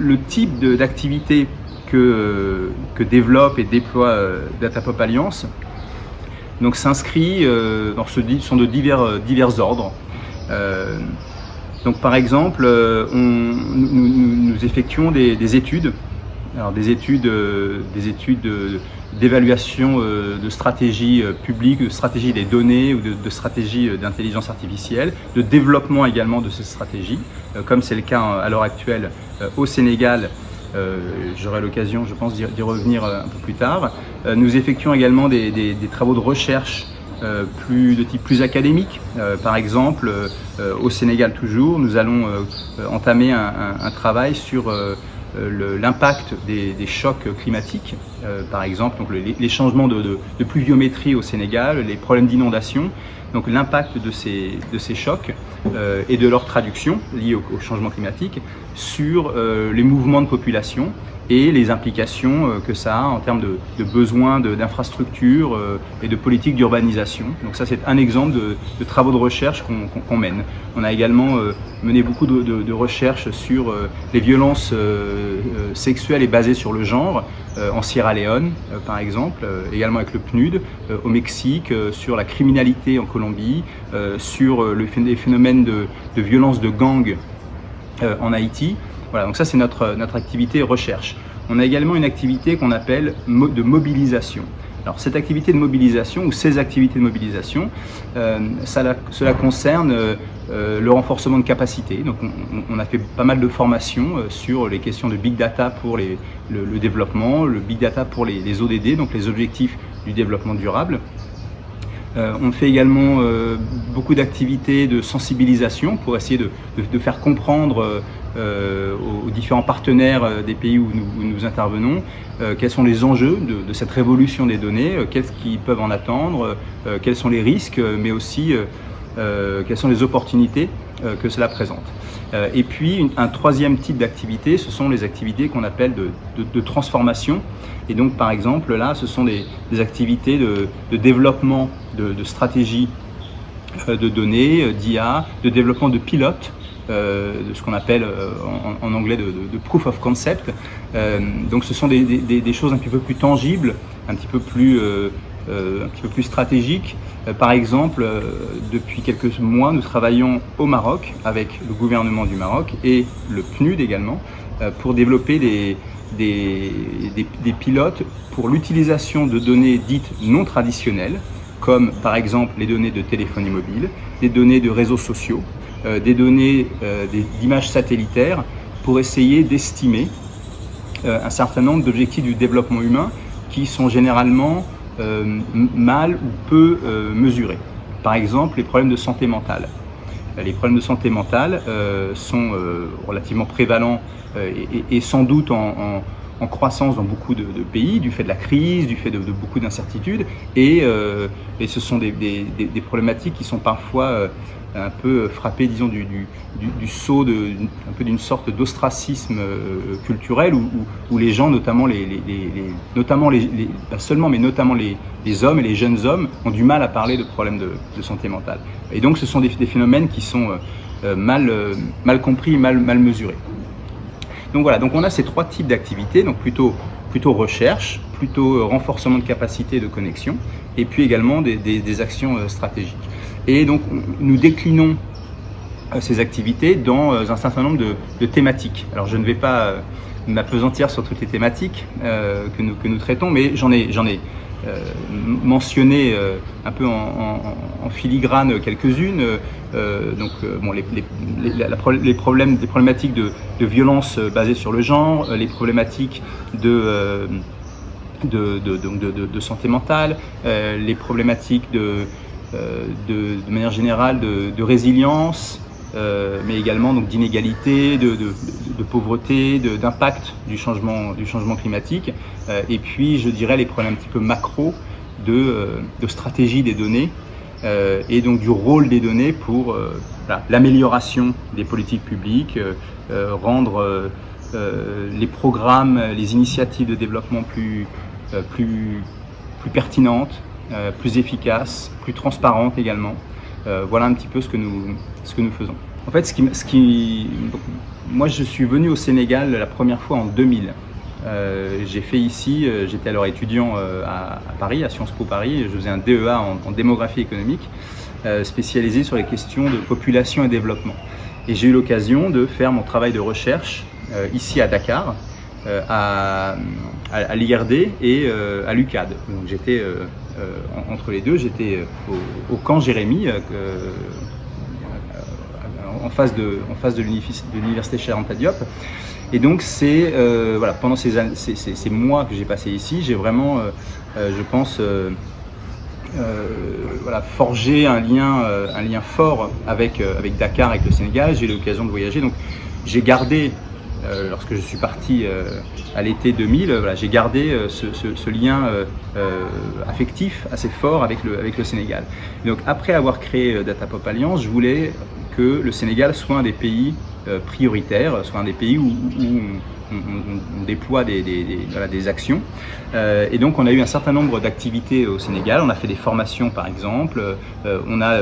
le type d'activité que développe et déploie Datapop Alliance donc s'inscrit sont de divers ordres. Donc par exemple, nous effectuons des études, alors des études d'évaluation de stratégie publique, de stratégie des données ou de stratégie d'intelligence artificielle, de développement également de ces stratégies, comme c'est le cas à l'heure actuelle au Sénégal. J'aurai l'occasion, je pense, d'y revenir un peu plus tard. Nous effectuons également des travaux de recherche de type plus académique. Par exemple, au Sénégal toujours, nous allons entamer un travail sur l'impact des chocs climatiques, par exemple donc les changements de pluviométrie au Sénégal, les problèmes d'inondation, donc l'impact de ces chocs et de leur traduction liée au changement climatique sur les mouvements de population et les implications que ça a en termes de besoins d'infrastructures et de politiques d'urbanisation. Donc ça, c'est un exemple de travaux de recherche qu'on mène. On a également mené beaucoup de recherches sur les violences sexuelles et basées sur le genre en Sierra Leone, par exemple, également avec le PNUD, au Mexique, sur la criminalité en Colombie, sur les phénomènes de violence de gang en Haïti. Voilà, donc ça c'est notre activité recherche. On a également une activité qu'on appelle de mobilisation. Alors cette activité de mobilisation ou ces activités de mobilisation, cela concerne le renforcement de capacité. Donc on a fait pas mal de formations sur les questions de Big Data pour le développement, le Big Data pour les ODD, donc les objectifs du développement durable. On fait également beaucoup d'activités de sensibilisation pour essayer de faire comprendre aux différents partenaires des pays où nous intervenons quels sont les enjeux de cette révolution des données, qu'est-ce qu'ils peuvent en attendre, quels sont les risques, mais aussi quelles sont les opportunités que cela présente. Et puis un troisième type d'activité, ce sont les activités qu'on appelle de transformation. Et donc par exemple là, ce sont des activités de développement de stratégies de données, d'IA, de développement de pilotes, de ce qu'on appelle en anglais de proof of concept. Donc ce sont des choses un petit peu plus tangibles, un petit peu plus stratégiques. Par exemple, depuis quelques mois, nous travaillons au Maroc avec le gouvernement du Maroc et le PNUD également pour développer des pilotes pour l'utilisation de données dites non traditionnelles, comme par exemple les données de téléphonie mobile, des données de réseaux sociaux, des données d'images satellitaires, pour essayer d'estimer un certain nombre d'objectifs du développement humain qui sont généralement mal ou peu mesurés. Par exemple, les problèmes de santé mentale. Les problèmes de santé mentale sont relativement prévalents et sans doute en croissance dans beaucoup de pays, du fait de la crise, du fait de beaucoup d'incertitudes, et ce sont des problématiques qui sont parfois un peu frappées, disons, du saut un peu d'une sorte d'ostracisme culturel où les gens, notamment pas seulement, mais notamment les hommes et les jeunes hommes, ont du mal à parler de problèmes de santé mentale. Et donc ce sont des phénomènes qui sont mal compris, mal mesurés. Donc voilà, donc on a ces trois types d'activités, donc plutôt recherche, plutôt renforcement de capacité et de connexion, et puis également des actions stratégiques. Et donc nous déclinons ces activités dans un certain nombre de thématiques. Alors je ne vais pas m'appesantir sur toutes les thématiques que nous traitons, mais j'en ai mentionné un peu en filigrane quelques-unes. Bon, les problématiques de violence basées sur le genre, les problématiques de santé mentale, les problématiques de manière générale de résilience, mais également donc d'inégalité, de pauvreté, d'impact du changement climatique, et puis je dirais les problèmes un petit peu macro de stratégie des données, et donc du rôle des données pour l'amélioration des politiques publiques, rendre les programmes, les initiatives de développement plus pertinentes, plus efficaces, plus transparentes également. Voilà un petit peu ce que nous faisons. En fait, moi je suis venu au Sénégal la première fois en 2000. J'ai fait ici, j'étais alors étudiant à Paris, à Sciences Po Paris, je faisais un DEA en démographie économique, spécialisé sur les questions de population et développement. Et j'ai eu l'occasion de faire mon travail de recherche ici à Dakar, à l'IRD et à l'UCAD. Donc j'étais entre les deux, j'étais au camp Jérémy, en face de l'université Cheikh Anta Diop. Et donc c'est voilà, pendant ces mois que j'ai passé ici, j'ai vraiment, je pense, voilà, forgé un lien fort avec Dakar, avec le Sénégal. J'ai eu l'occasion de voyager, donc j'ai gardé, lorsque je suis parti à l'été 2000, voilà, j'ai gardé ce lien affectif assez fort avec le Sénégal. Et donc après avoir créé Datapop Alliance, je voulais que le Sénégal soit un des pays prioritaires, soit un des pays où on déploie des actions. Et donc on a eu un certain nombre d'activités au Sénégal. On a fait des formations par exemple, on a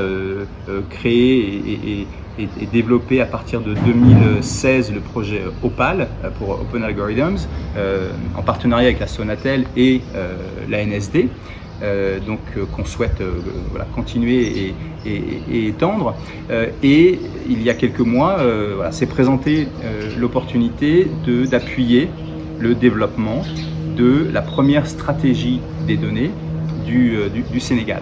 créé et développé à partir de 2016 le projet OPAL pour Open Algorithms, en partenariat avec la Sonatel et la NSD. Donc qu'on souhaite voilà, continuer et étendre. Et il y a quelques mois, voilà, s'est présentée l'opportunité d'appuyer le développement de la première stratégie des données du Sénégal.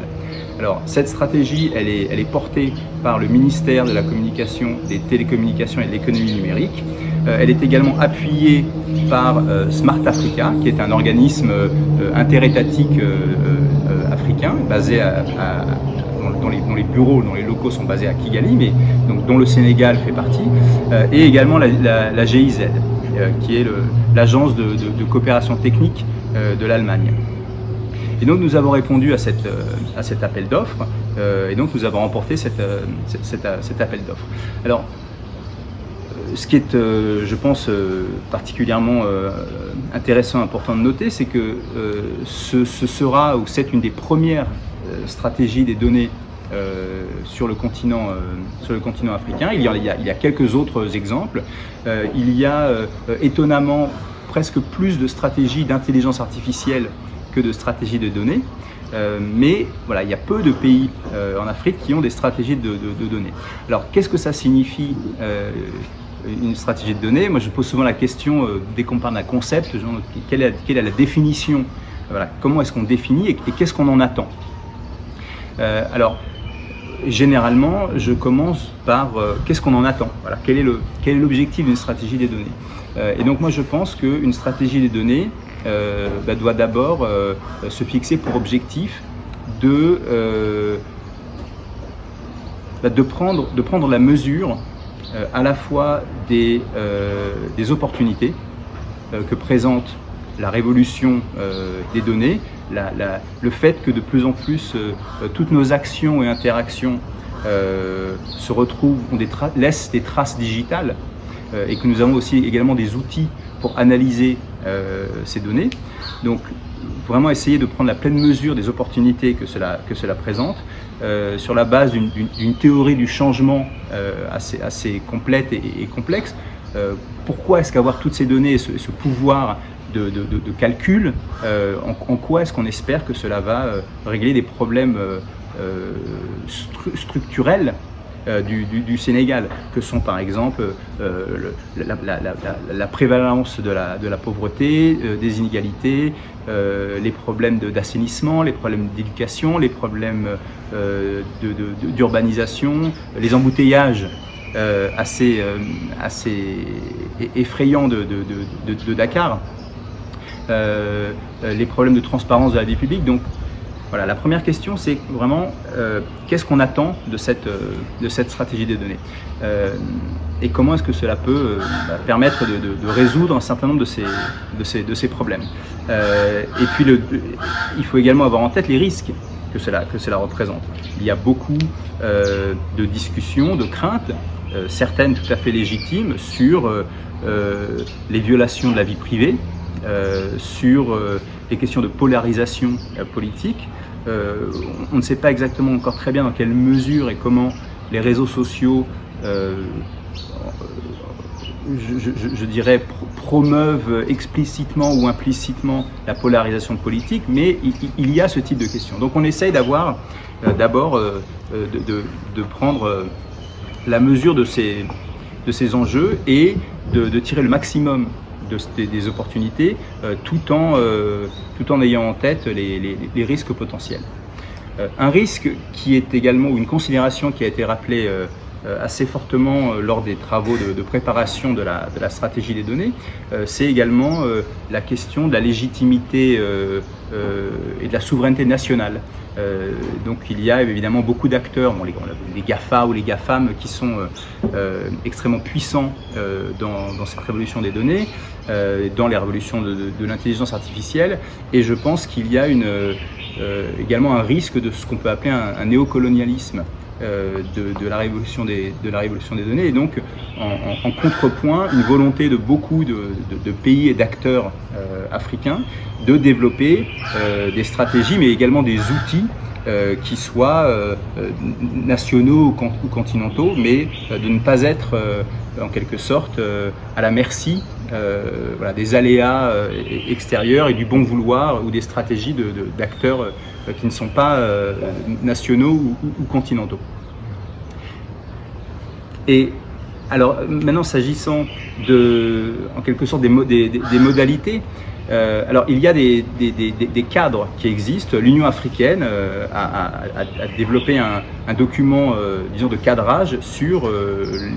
Alors cette stratégie, elle est portée par le ministère de la Communication, des Télécommunications et de l'Économie numérique. Elle est également appuyée par Smart Africa, qui est un organisme interétatique africain, basé dont les bureaux, dont les locaux sont basés à Kigali, mais donc, dont le Sénégal fait partie, et également la GIZ, qui est l'agence de coopération technique de l'Allemagne. Et donc nous avons répondu à cet appel d'offres, et donc nous avons remporté cet appel d'offres. Alors, ce qui est, je pense, particulièrement intéressant, important de noter, c'est que ce sera, ou c'est une des premières stratégies des données sur le continent africain. Il y a quelques autres exemples. Il y a étonnamment presque plus de stratégies d'intelligence artificielle que de stratégies de données, mais voilà, il y a peu de pays en Afrique qui ont des stratégies de données. Alors qu'est-ce que ça signifie une stratégie de données? Moi je pose souvent la question, dès qu'on parle d'un concept, genre, quelle est la définition, voilà, comment est-ce qu'on définit et qu'est-ce qu'on en attend? Alors généralement je commence par qu'est-ce qu'on en attend, voilà, quel est l'objectif d'une stratégie des données. Et donc moi je pense qu'une stratégie des données doit d'abord se fixer pour objectif de prendre la mesure à la fois des opportunités que présente la révolution des données, le fait que de plus en plus toutes nos actions et interactions se retrouvent, laissent des traces digitales, et que nous avons aussi également des outils pour analyser ces données. Donc vraiment essayer de prendre la pleine mesure des opportunités que cela présente, sur la base d'une théorie du changement assez complète et complexe. Pourquoi est-ce qu'avoir toutes ces données et ce pouvoir de calcul, en quoi est-ce qu'on espère que cela va régler des problèmes structurels du Sénégal, que sont par exemple la prévalence de la pauvreté, des inégalités, les problèmes d'assainissement, les problèmes d'éducation, les problèmes d'urbanisation, les embouteillages assez effrayants de Dakar, les problèmes de transparence de la vie publique. Donc voilà, la première question, c'est vraiment qu'est-ce qu'on attend de cette stratégie des données, et comment est-ce que cela peut permettre de résoudre un certain nombre de ces problèmes. Et puis il faut également avoir en tête les risques que cela représente. Il y a beaucoup de discussions, de craintes, certaines tout à fait légitimes, sur les violations de la vie privée, sur les questions de polarisation politique. On ne sait pas exactement encore très bien dans quelle mesure et comment les réseaux sociaux je dirais, promeuvent explicitement ou implicitement la polarisation politique, mais il y a ce type de questions. Donc on essaye d'avoir d'abord de prendre la mesure de ces enjeux et de tirer le maximum des opportunités tout en ayant en tête les risques potentiels. Un risque qui est également, ou une considération qui a été rappelée assez fortement lors des travaux de préparation de la stratégie des données, c'est également la question de la légitimité et de la souveraineté nationale. Donc il y a évidemment beaucoup d'acteurs, bon, les GAFA ou les GAFAM, qui sont extrêmement puissants dans cette révolution des données, dans les révolutions de l'intelligence artificielle, et je pense qu'il y a également un risque de ce qu'on peut appeler un néocolonialisme de la révolution des données, et donc en contrepoint une volonté de beaucoup de pays et d'acteurs africains de développer des stratégies mais également des outils qui soient nationaux ou continentaux, mais de ne pas être en quelque sorte à la merci voilà, des aléas extérieurs et du bon vouloir ou des stratégies d'acteurs qui ne sont pas nationaux ou continentaux. Et alors maintenant, s'agissant en quelque sorte des modalités, alors il y a des cadres qui existent. L'Union africaine a développé un document, disons, de cadrage sur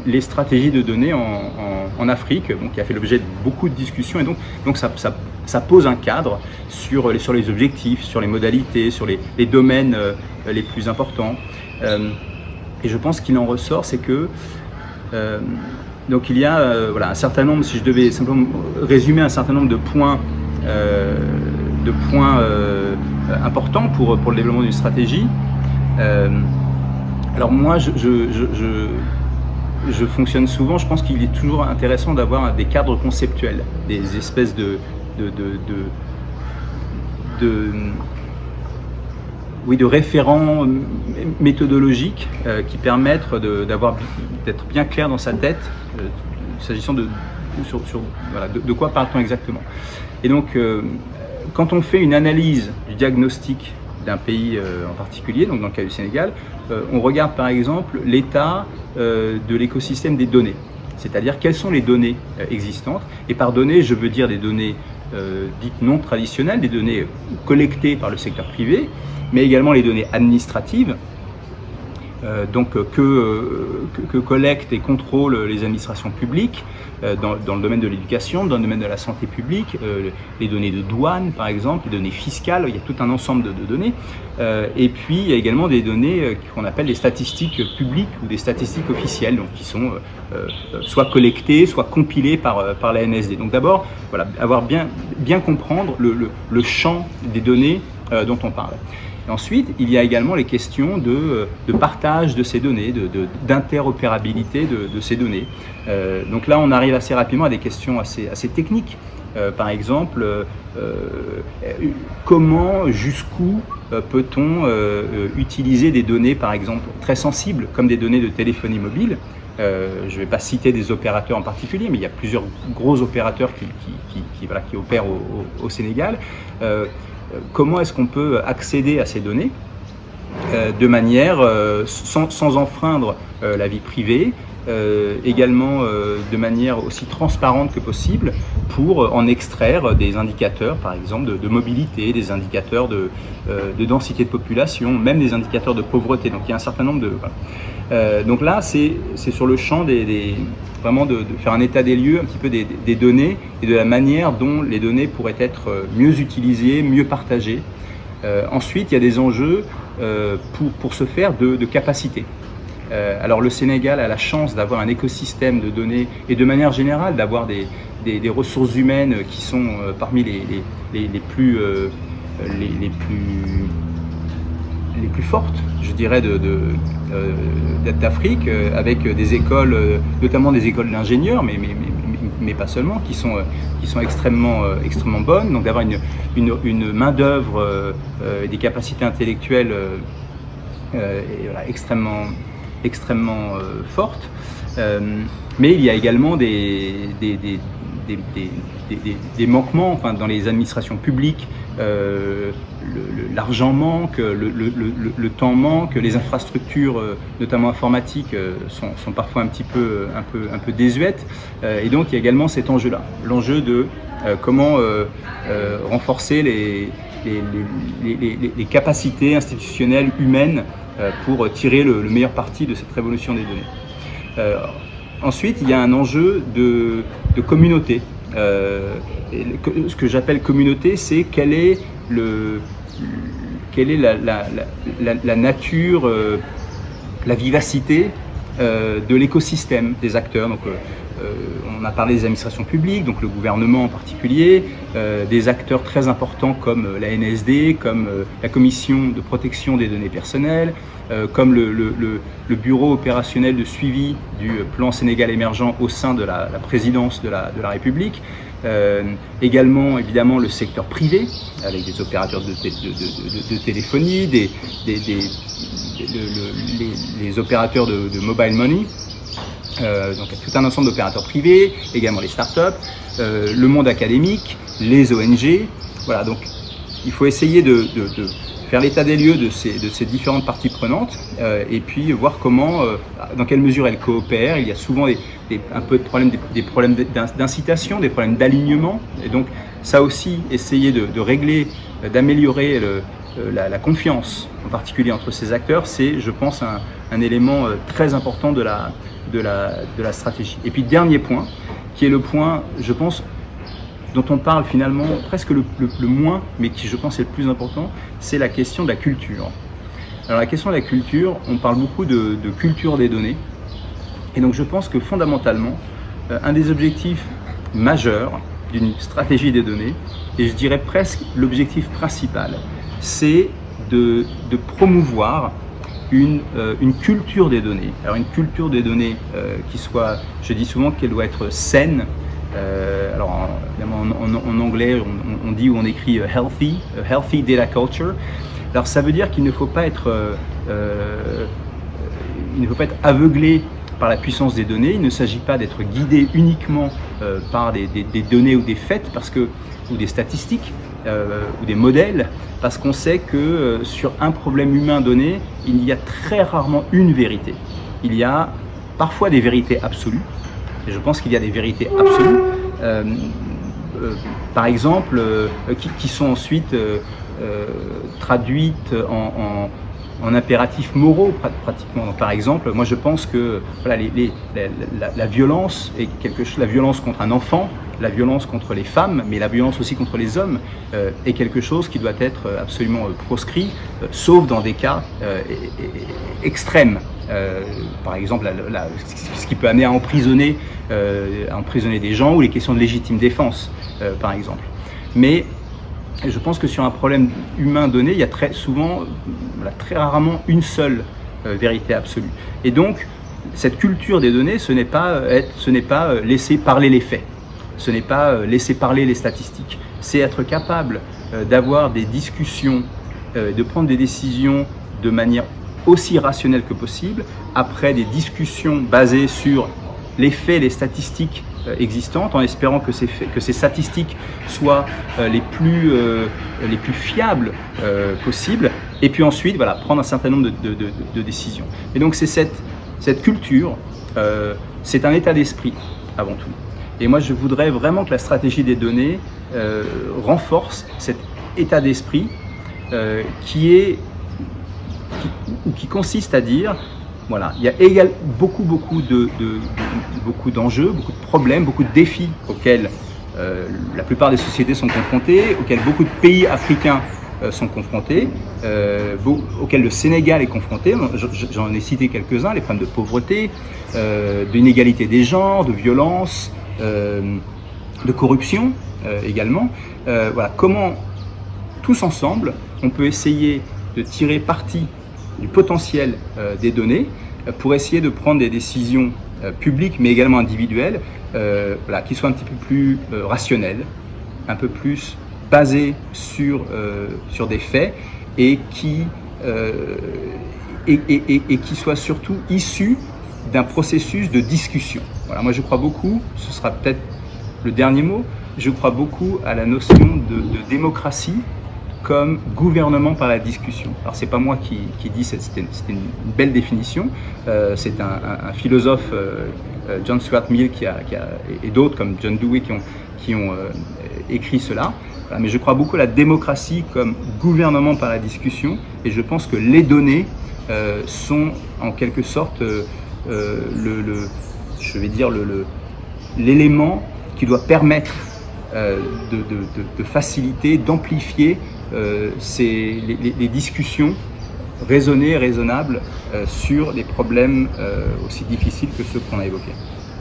les stratégies de données en Afrique, donc, qui a fait l'objet de beaucoup de discussions, et donc ça pose un cadre sur les objectifs, sur les modalités, sur les domaines les plus importants. Et je pense qu'il en ressort, c'est que donc il y a voilà, un certain nombre, si je devais simplement résumer un certain nombre de points importants pour le développement d'une stratégie. Alors moi, je fonctionne souvent, je pense qu'il est toujours intéressant d'avoir des cadres conceptuels, des espèces de référents méthodologiques qui permettent d'être bien clair dans sa tête s'agissant voilà, de quoi parle-t-on exactement. Et donc, quand on fait une analyse du diagnostic d'un pays en particulier, donc dans le cas du Sénégal, on regarde par exemple l'état de l'écosystème des données, c'est-à-dire quelles sont les données existantes. Et par données, je veux dire des données dites non traditionnelles, des données collectées par le secteur privé, mais également les données administratives, donc que collectent et contrôlent les administrations publiques dans le domaine de l'éducation, dans le domaine de la santé publique, les données de douane par exemple, les données fiscales, il y a tout un ensemble de données, et puis il y a également des données qu'on appelle les statistiques publiques ou des statistiques officielles, donc qui sont soit collectées, soit compilées par la NSD. Donc d'abord, voilà, avoir bien comprendre le champ des données dont on parle. Ensuite, il y a également les questions de partage de ces données, d'interopérabilité de ces données. Donc là, on arrive assez rapidement à des questions assez techniques. Par exemple, comment, jusqu'où peut-on utiliser des données, par exemple, très sensibles, comme des données de téléphonie mobile. Je ne vais pas citer des opérateurs en particulier, mais il y a plusieurs gros opérateurs qui opèrent au Sénégal. Comment est-ce qu'on peut accéder à ces données de manière sans enfreindre la vie privée, également de manière aussi transparente que possible, pour en extraire des indicateurs, par exemple, de mobilité, des indicateurs de densité de population, même des indicateurs de pauvreté. Donc il y a un certain nombre de... Voilà. Donc là, c'est sur le champ vraiment de faire un état des lieux un petit peu des données et de la manière dont les données pourraient être mieux utilisées, mieux partagées. Ensuite, il y a des enjeux pour ce faire de capacité. Alors le Sénégal a la chance d'avoir un écosystème de données et de manière générale d'avoir des ressources humaines qui sont parmi les plus fortes, je dirais, d'Afrique, avec des écoles, notamment des écoles d'ingénieurs, mais pas seulement, qui sont extrêmement bonnes. Donc d'avoir une main-d'œuvre et des capacités intellectuelles extrêmement extrêmement forte, mais il y a également des manquements, enfin, dans les administrations publiques. L'argent manque, le temps manque, les infrastructures, notamment informatiques, sont parfois un peu désuètes. Et donc il y a également cet enjeu-là, l'enjeu de comment renforcer les capacités institutionnelles humaines pour tirer le meilleur parti de cette révolution des données. Ensuite, il y a un enjeu de communauté. Ce que j'appelle communauté, c'est quelle est la nature, la vivacité de l'écosystème des acteurs. Donc, on a parlé des administrations publiques, donc le gouvernement en particulier, des acteurs très importants comme la NSD, comme la Commission de protection des données personnelles, comme le bureau opérationnel de suivi du plan Sénégal émergent au sein de la présidence de la République. Également, évidemment, le secteur privé, avec des opérateurs de téléphonie, les opérateurs de mobile money, donc tout un ensemble d'opérateurs privés, également les startups, le monde académique, les ONG. Voilà, donc il faut essayer de faire l'état des lieux de ces différentes parties prenantes et puis voir comment, dans quelle mesure elles coopèrent. Il y a souvent un peu de problèmes, des problèmes d'incitation, des problèmes d'alignement. Et donc ça aussi, essayer de régler, d'améliorer la confiance, en particulier entre ces acteurs, c'est, je pense, un élément très important de la stratégie. Et puis dernier point, qui est le point, je pense, dont on parle finalement presque le moins, mais qui je pense est le plus important, c'est la question de la culture. Alors la question de la culture, on parle beaucoup de culture des données, et donc je pense que fondamentalement, un des objectifs majeurs d'une stratégie des données, et je dirais presque l'objectif principal, c'est de promouvoir une culture des données. Alors une culture des données qui soit, je dis souvent qu'elle doit être saine. Alors en anglais on dit ou on écrit healthy data culture. Alors ça veut dire qu'il ne faut pas être aveuglé par la puissance des données. Il ne s'agit pas d'être guidé uniquement par des données ou des faits ou des statistiques ou des modèles, parce qu'on sait que sur un problème humain donné, il y a très rarement une vérité. Il y a parfois des vérités absolues. Et je pense qu'il y a des vérités absolues, par exemple, qui sont ensuite traduites en impératifs moraux, pratiquement. Donc, par exemple, moi je pense que voilà, la violence est quelque chose, la violence contre un enfant, la violence contre les femmes, mais la violence aussi contre les hommes est quelque chose qui doit être absolument proscrit, sauf dans des cas extrêmes. Par exemple, ce qui peut amener à emprisonner des gens, ou les questions de légitime défense, par exemple. Mais je pense que sur un problème humain donné, il y a très rarement une seule vérité absolue. Et donc, cette culture des données, ce n'est pas laisser parler les faits, ce n'est pas laisser parler les statistiques, c'est être capable d'avoir des discussions, de prendre des décisions de manière aussi rationnelle que possible, après des discussions basées sur les faits, les statistiques existantes, en espérant que ces statistiques soient les plus fiables possibles, et puis ensuite voilà, prendre un certain nombre de décisions. Et donc c'est cette culture, c'est un état d'esprit avant tout. Et moi je voudrais vraiment que la stratégie des données renforce cet état d'esprit qui consiste à dire, voilà, il y a beaucoup d'enjeux, beaucoup de problèmes, beaucoup de défis auxquels la plupart des sociétés sont confrontées, auxquels beaucoup de pays africains sont confrontés, auxquels le Sénégal est confronté. J'en ai cité quelques-uns, les problèmes de pauvreté, d'inégalité des genres, de violence, de corruption également. Voilà, comment tous ensemble on peut essayer de tirer parti du potentiel des données pour essayer de prendre des décisions publiques mais également individuelles voilà, qui soient un petit peu plus rationnelles, un peu plus basées sur des faits et qui et qui soit surtout issu d'un processus de discussion. Voilà, moi je crois beaucoup, ce sera peut-être le dernier mot, je crois beaucoup à la notion de démocratie comme gouvernement par la discussion. Alors c'est pas moi qui dis, c'était une belle définition, c'est un philosophe, John Stuart Mill, et d'autres comme John Dewey qui ont écrit cela. Voilà, mais je crois beaucoup à la démocratie comme gouvernement par la discussion, et je pense que les données sont en quelque sorte l'élément qui doit permettre de faciliter, d'amplifier les discussions raisonnées et raisonnables sur des problèmes aussi difficiles que ceux qu'on a évoqués.